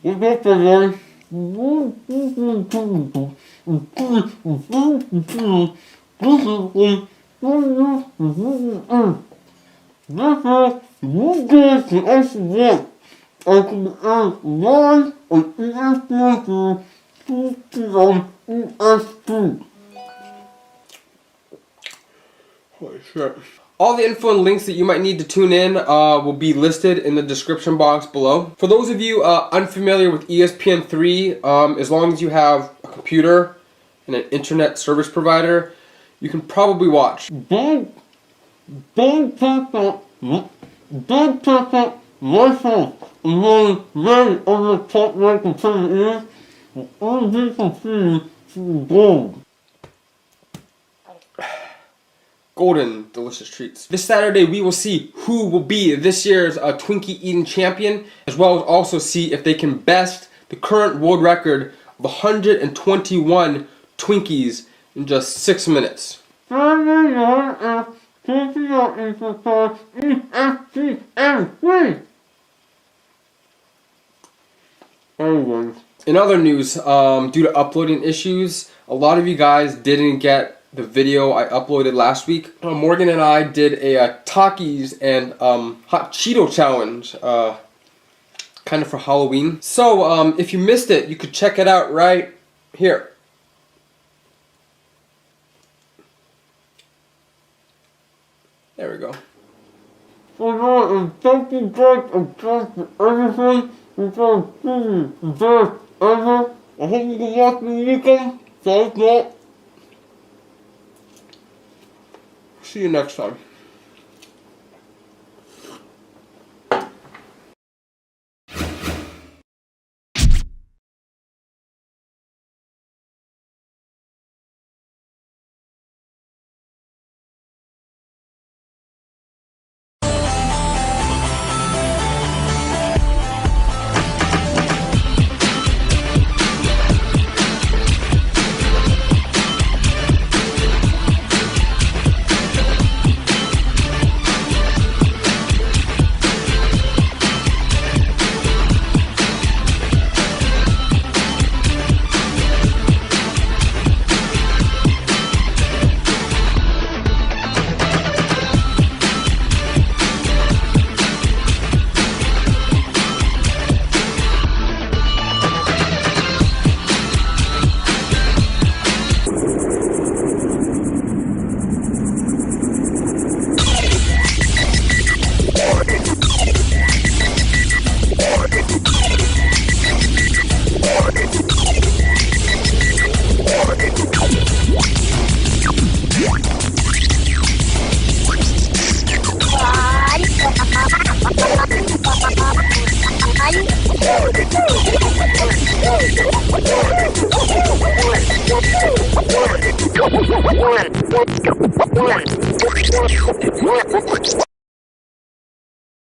What's up, everyone? Holy shit. All the info and links that you might need to tune in will be listed in the description box below. For those of you unfamiliar with ESPN3, as long as you have a computer and an internet service provider, you can probably watch. Don't talk about myself alone right on the top right of the ears. All this is gold. Golden delicious treats. This Saturday we will see who will be this year's Twinkie eating champion, as well as also see if they can best the current world record of 121 Twinkies in just 6 minutes. In other news, due to uploading issues, a lot of you guys didn't get the video I uploaded last week. Morgan and I did a Takis and hot Cheeto challenge, kind of for Halloween. So if you missed it, you could check it out right here. There we go. I hope you can watch the weekend. So if not, see you next time.